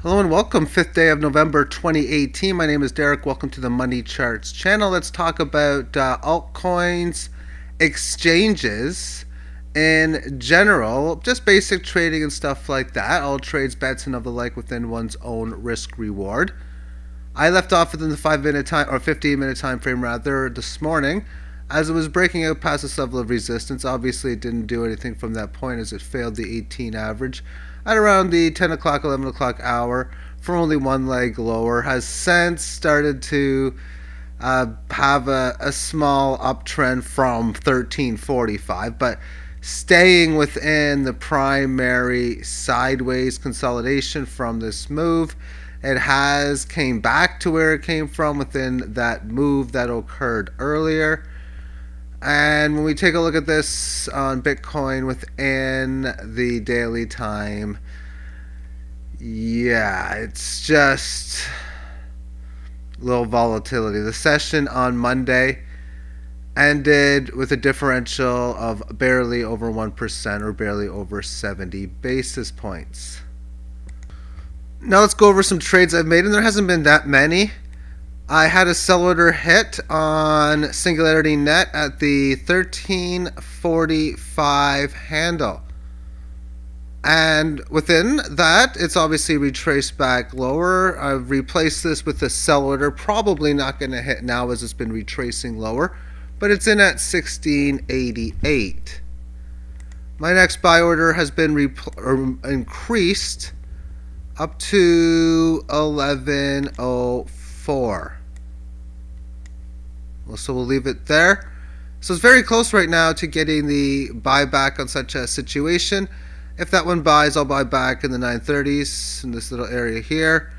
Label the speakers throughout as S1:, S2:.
S1: Hello and welcome, 5th day of November 2018. My name is Derek. Welcome to the Money Charts channel. Let's talk about altcoins, exchanges in general, just basic trading and stuff like that. All trades, bets, and of the like within one's own risk reward. I left off within the 5 minute time or 15-minute time frame rather this morning as it was breaking out past this level of resistance. Obviously, it didn't do anything from that point as it failed the 18 average at around the 10 o'clock, 11 o'clock hour for only one leg lower. Has since started to have a small uptrend from 1345, but staying within the primary sideways consolidation from this move. It has came back to where it came from within that move that occurred earlier. And when we take a look at this on Bitcoin within the daily time, yeah, it's just low volatility. The session on Monday ended with a differential of barely over 1% or barely over 70 basis points. Now let's go over some trades I've made, and there hasn't been that many. I had a sell order hit on Singularity Net at the 1345 handle. And within that, it's obviously retraced back lower. I've replaced this with a sell order. Probably not going to hit now as it's been retracing lower, but it's in at 1688. My next buy order has been increased up to 1104. So we'll leave it there. So it's very close right now to getting the buyback on such a situation. If that one buys, I'll buy back in the 930s in this little area here.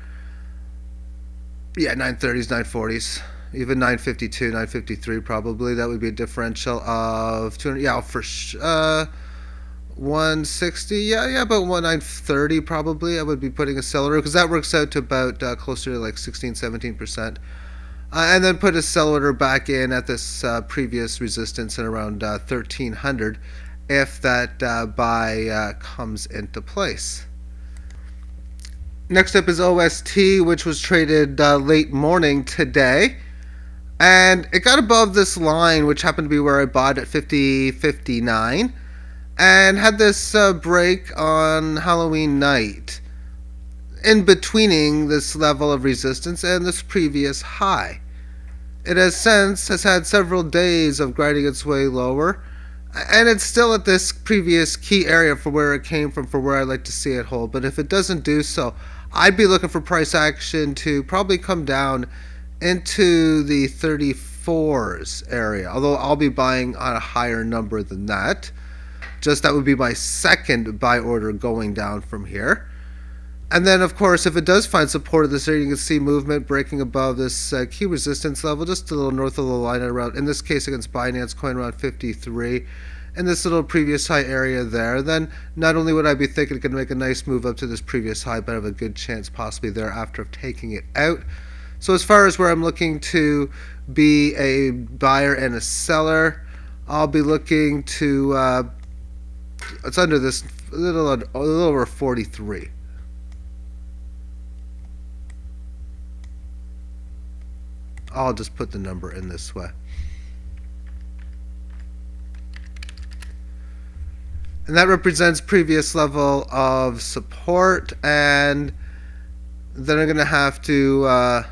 S1: Yeah, 930s, 940s, even 952, 953 probably. That would be a differential of 200. Yeah, for 160. Yeah, about 930 probably. I would be putting a seller because that works out to about closer to like 16-17%. And then put a sell order back in at this previous resistance at around 1300 if that buy comes into place. Next up is OST, which was traded late morning today. And it got above this line, which happened to be where I bought at 50.59, and had this break on Halloween night in betweening this level of resistance and this previous high. It has had several days of grinding its way lower, and it's still at this previous key area for where it came from, for where I'd like to see it hold. But if it doesn't do so, I'd be looking for price action to probably come down into the 34s area, although I'll be buying on a higher number than that. Just that would be my second buy order going down from here. And then, of course, if it does find support of this area, you can see movement breaking above this key resistance level, just a little north of the line at around, in this case against Binance Coin, around 53, and this little previous high area there. Then not only would I be thinking it could make a nice move up to this previous high, but I have a good chance possibly thereafter of taking it out. So as far as where I'm looking to be a buyer and a seller, I'll be looking to, it's under this, a little over 43. I'll just put the number in this way. And that represents previous level of support, and then I'm going to have to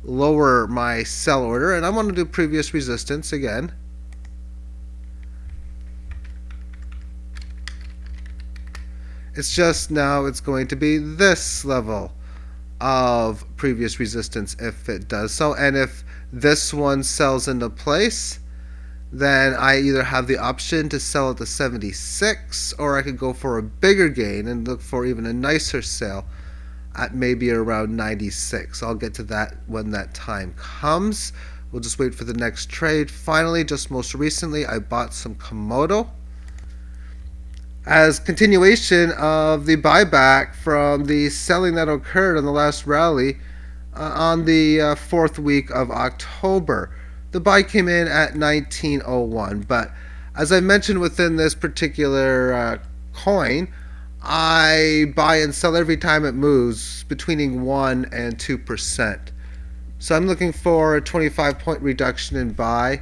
S1: lower my sell order, and I want to do previous resistance again. It's just now it's going to be this level of previous resistance if it does so. And if this one sells into place, then I either have the option to sell at the 76, or I could go for a bigger gain and look for even a nicer sale at maybe around 96. I'll get to that when that time comes. We'll just wait for the next trade. Finally, just most recently, I bought some Komodo as continuation of the buyback from the selling that occurred on the last rally on the fourth week of October. The buy came in at 1901, but as I mentioned within this particular coin, I buy and sell every time it moves between 1 and 2%. So I'm looking for a 25-point reduction in buy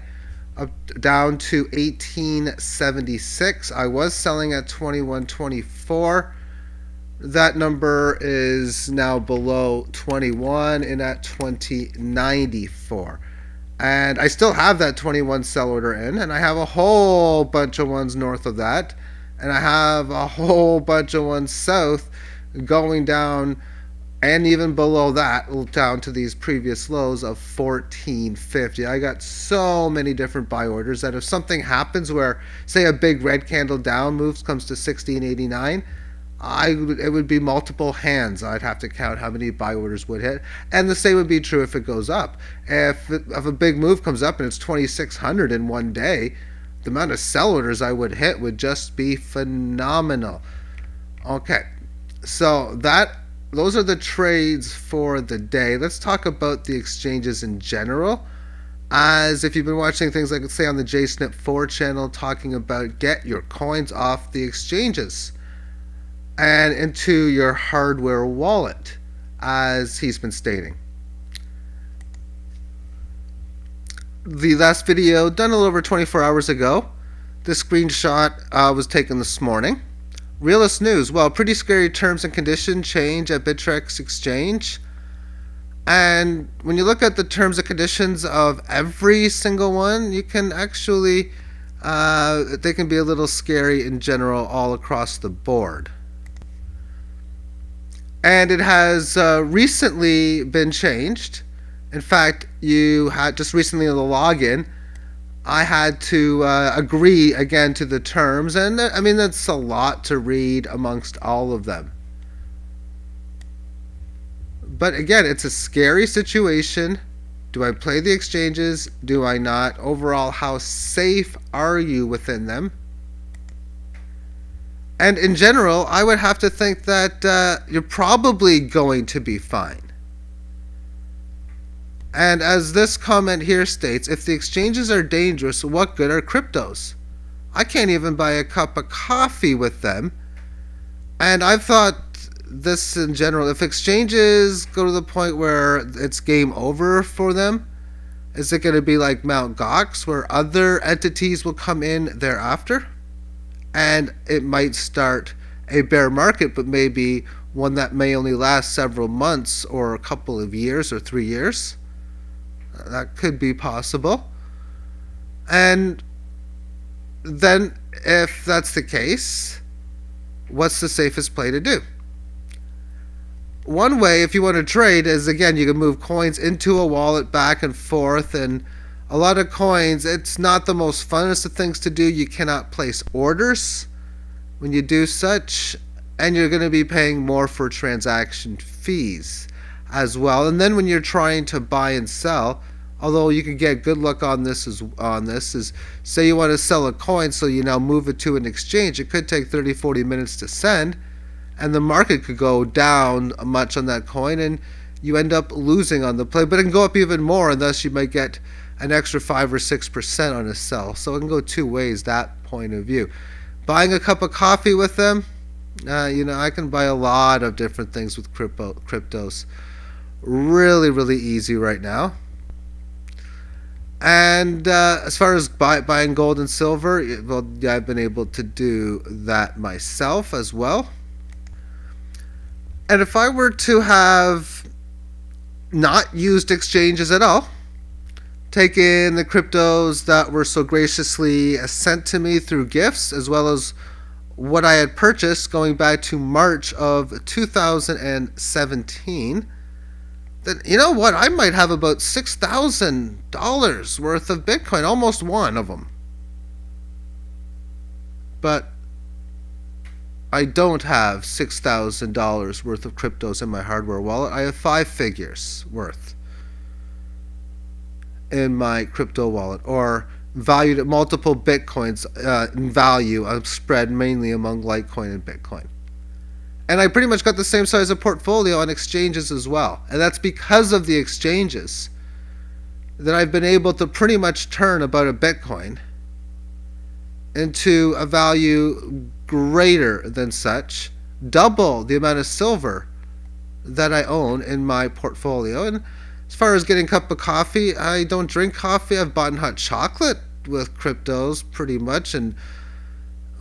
S1: up down to 1876. I was selling at 2124. That number is now below 21 and at 2094. And I still have that 21 sell order in, and I have a whole bunch of ones north of that, and I have a whole bunch of ones south going down, and even below that, down to these previous lows of 1450. I got so many different buy orders that if something happens where, say, a big red candle down moves comes to 1689, it would be multiple hands. I'd have to count how many buy orders would hit, and the same would be true if it goes up. If a big move comes up and it's 2600 in one day, the amount of sell orders I would hit would just be phenomenal. Okay, so those are the trades for the day. Let's talk about the exchanges in general. As if you've been watching things like, say, on the JSNIP 4 channel, talking about get your coins off the exchanges and into your hardware wallet, as he's been stating. The last video done a little over 24 hours ago. This screenshot was taken this morning. Realist news. Well, pretty scary terms and condition change at Bittrex Exchange. And when you look at the terms and conditions of every single one, you can actually, they can be a little scary in general all across the board. And it has recently been changed. In fact, you had just recently in the login, I had to agree again to the terms, and I mean that's a lot to read amongst all of them. But again, it's a scary situation. Do I play the exchanges? Do I not? Overall, how safe are you within them? And in general, I would have to think that you're probably going to be fine. And as this comment here states, if the exchanges are dangerous, what good are cryptos? I can't even buy a cup of coffee with them. And I've thought this in general, if exchanges go to the point where it's game over for them, is it going to be like Mt. Gox, where other entities will come in thereafter? And it might start a bear market, but maybe one that may only last several months or a couple of years or 3 years. That could be possible. And then if that's the case, what's the safest play to do? One way, if you want to trade, is again, you can move coins into a wallet back and forth, and a lot of coins, it's not the most funnest of things to do. You cannot place orders when you do such, and you're going to be paying more for transaction fees as well. And then when you're trying to buy and sell, although you can get good luck on this is say you want to sell a coin, so you now move it to an exchange. It could take 30-40 minutes to send, and the market could go down much on that coin, and you end up losing on the play. But it can go up even more, and thus you might get an extra 5 or 6% on a sell. So it can go two ways, that point of view. Buying a cup of coffee with them, I can buy a lot of different things with cryptos. Really, really easy right now. And as far as buying gold and silver, well, yeah, I've been able to do that myself as well. And if I were to have not used exchanges at all, taken the cryptos that were so graciously sent to me through gifts, as well as what I had purchased going back to March of 2017, then you know what? I might have about $6,000 worth of Bitcoin, almost one of them. But I don't have $6,000 worth of cryptos in my hardware wallet. I have 5 figures worth in my crypto wallet, or valued at multiple Bitcoins in value, spread mainly among Litecoin and Bitcoin. And I pretty much got the same size of portfolio on exchanges as well. And that's because of the exchanges that I've been able to pretty much turn about a Bitcoin into a value greater than such double the amount of silver that I own in my portfolio. And as far as getting a cup of coffee, I don't drink coffee. I've bought hot chocolate with cryptos pretty much, and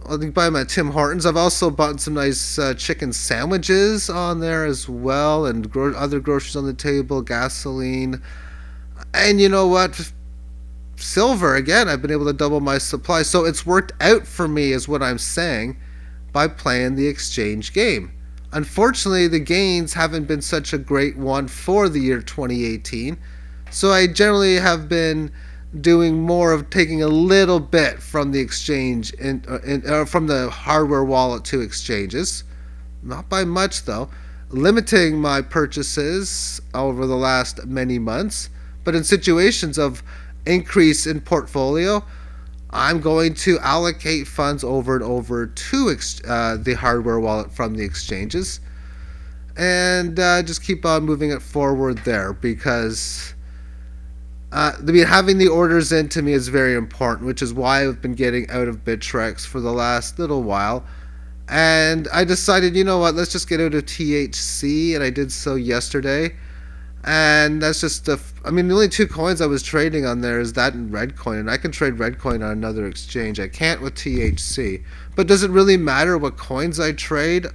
S1: I think buy them at Tim Hortons. I've also bought some nice chicken sandwiches on there as well, and other groceries on the table, gasoline. And you know what? Silver, again, I've been able to double my supply. So it's worked out for me, is what I'm saying, by playing the exchange game. Unfortunately, the gains haven't been such a great one for the year 2018. So I generally have been doing more of taking a little bit from the exchange from the hardware wallet to exchanges, not by much though, limiting my purchases over the last many months. But in situations of increase in portfolio, I'm going to allocate funds over and over to the hardware wallet from the exchanges, and just keep on moving it forward there, because having the orders in to me is very important, which is why I've been getting out of Bittrex for the last little while. And I decided, you know what, let's just get out of THC, and I did so yesterday. And that's just the only two coins I was trading on there is that and Redcoin, and I can trade Redcoin on another exchange. I can't with THC. But does it really matter what coins I trade?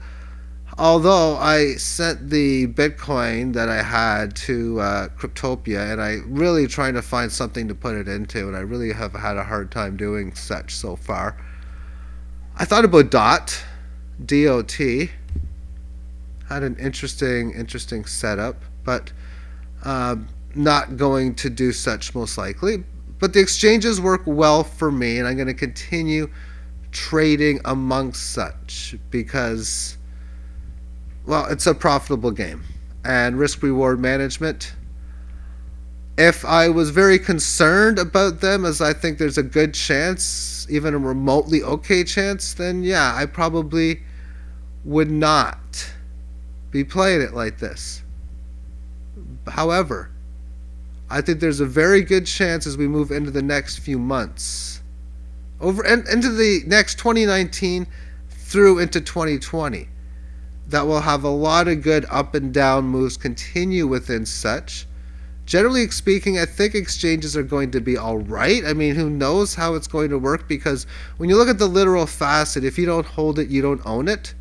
S1: Although I sent the Bitcoin that I had to Cryptopia, and I really trying to find something to put it into, and I really have had a hard time doing such so far. I thought about DOT. Had an interesting setup, but not going to do such most likely. But the exchanges work well for me, and I'm going to continue trading amongst such because, well, it's a profitable game. And risk reward management, if I was very concerned about them, as I think there's a good chance, even a remotely okay chance, then yeah, I probably would not be playing it like this. However, I think there's a very good chance as we move into the next few months, over and into the next 2019 through into 2020, that will have a lot of good up and down moves continue within such. Generally speaking, I think exchanges are going to be all right. I mean, who knows how it's going to work, because when you look at the literal facet, if you don't hold it, you don't own it.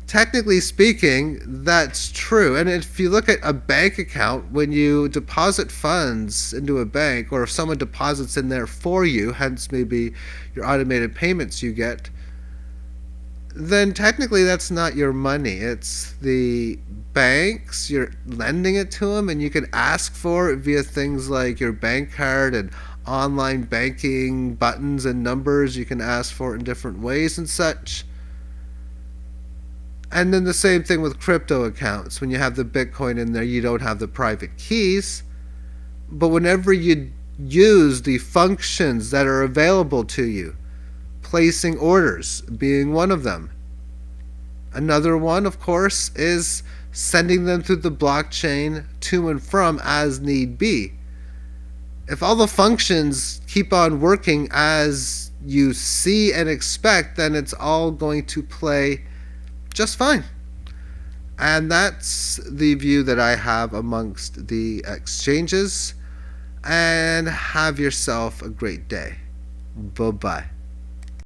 S1: Technically speaking, that's true. And if you look at a bank account, when you deposit funds into a bank, or if someone deposits in there for you, hence maybe your automated payments you get, then technically that's not your money. It's the banks. You're lending it to them, and you can ask for it via things like your bank card and online banking buttons and numbers. You can ask for it in different ways and such. And then the same thing with crypto accounts. When you have the Bitcoin in there, you don't have the private keys. But whenever you use the functions that are available to you, placing orders being one of them. Another one, of course, is sending them through the blockchain to and from as need be. If all the functions keep on working as you see and expect, then it's all going to play just fine. And that's the view that I have amongst the exchanges. And have yourself a great day. Bye-bye.